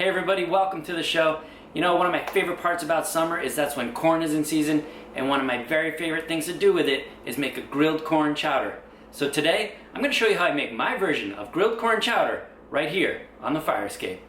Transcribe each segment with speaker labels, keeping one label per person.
Speaker 1: Hey everybody, welcome to the show. You know, one of my favorite parts about summer is that's when corn is in season, and one of my very favorite things to do with it is make a grilled corn chowder. So today, I'm going to show you how I make my version of grilled corn chowder right here on the fire escape.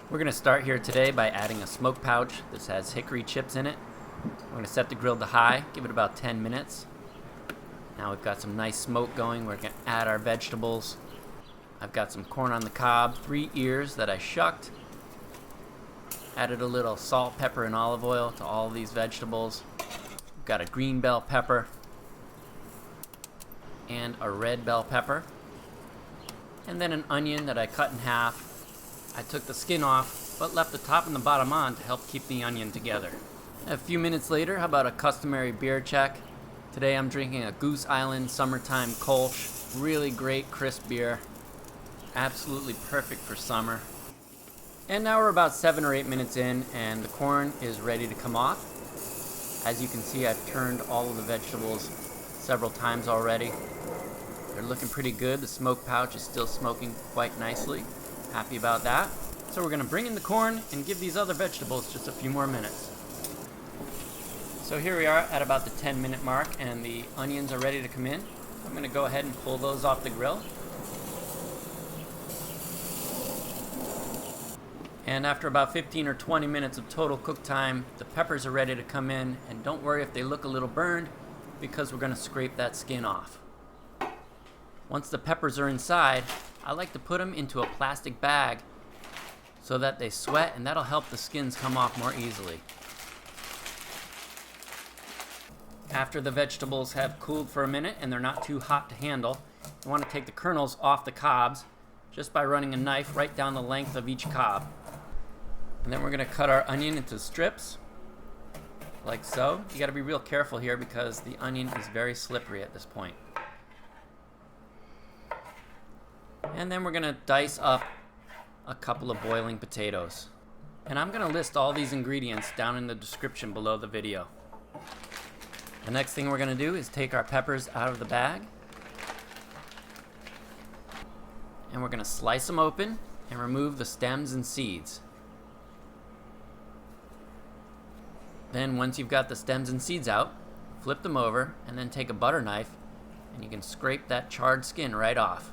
Speaker 1: We're going to start here today by adding a smoke pouch. This has hickory chips in it. We're going to set the grill to high, give it about 10 minutes. Now we've got some nice smoke going. We're going to add our vegetables. I've got some corn on the cob, 3 ears that I shucked. Added a little salt, pepper, and olive oil to all of these vegetables. We've got a green bell pepper and a red bell pepper. And then an onion that I cut in half. I took the skin off, but left the top and the bottom on to help keep the onion together. A few minutes later, how about a customary beer check? Today I'm drinking a Goose Island Summertime Kolsch. Really great crisp beer. Absolutely perfect for summer. And now we're about 7 or 8 minutes in, and the corn is ready to come off. As you can see, I've turned all of the vegetables several times already. They're looking pretty good. The smoke pouch is still smoking quite nicely. Happy about that. So we're going to bring in the corn and give these other vegetables just a few more minutes. So here we are at about the 10-minute mark, and the onions are ready to come in. I'm going to go ahead and pull those off the grill. And after about 15 or 20 minutes of total cook time, the peppers are ready to come in, and don't worry if they look a little burned, because we're going to scrape that skin off. Once the peppers are inside, I like to put them into a plastic bag so that they sweat, and that'll help the skins come off more easily. After the vegetables have cooled for a minute and they're not too hot to handle, you want to take the kernels off the cobs just by running a knife right down the length of each cob. And then we're going to cut our onion into strips, like so. You got to be real careful here because the onion is very slippery at this point. And then we're going to dice up a couple of boiling potatoes. And I'm going to list all these ingredients down in the description below the video. The next thing we're going to do is take our peppers out of the bag. And we're going to slice them open and remove the stems and seeds. Then once you've got the stems and seeds out, flip them over and then take a butter knife and you can scrape that charred skin right off.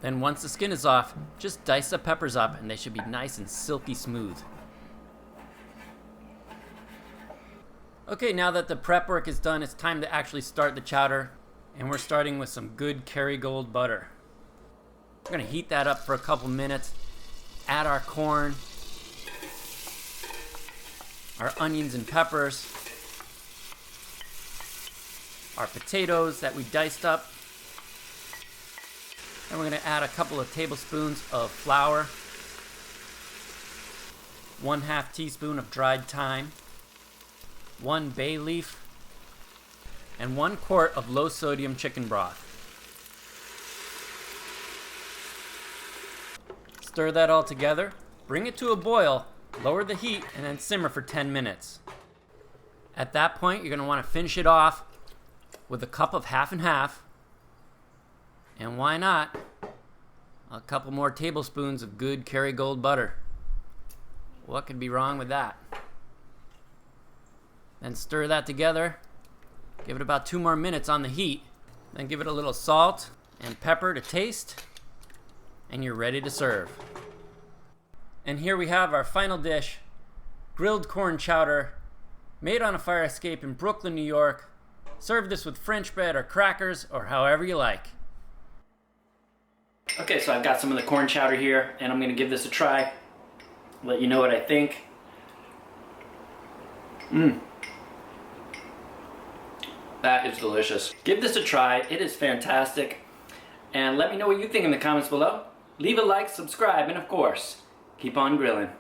Speaker 1: Then once the skin is off, just dice the peppers up and they should be nice and silky smooth. Okay, now that the prep work is done, it's time to actually start the chowder. And we're starting with some good Kerrygold butter. We're going to heat that up for a couple minutes, add our corn, our onions and peppers, our potatoes that we diced up. And we're going to add a couple of tablespoons of flour, 1/2 teaspoon of dried thyme, 1 bay leaf, and 1 quart of low sodium chicken broth. Stir that all together, bring it to a boil, lower the heat, and then simmer for 10 minutes. At that point, you're going to want to finish it off with a cup of half and half. And why not a couple more tablespoons of good Kerrygold butter? What could be wrong with that? Then stir that together. Give it about 2 more minutes on the heat. Then give it a little salt and pepper to taste. And you're ready to serve. And here we have our final dish, grilled corn chowder, made on a fire escape in Brooklyn, New York. Serve this with French bread or crackers or however you like. Okay, so I've got some of the corn chowder here, and I'm going to give this a try. Let you know what I think. That is delicious. Give this a try. It is fantastic. And let me know what you think in the comments below. Leave a like, subscribe, and of course, keep on grilling.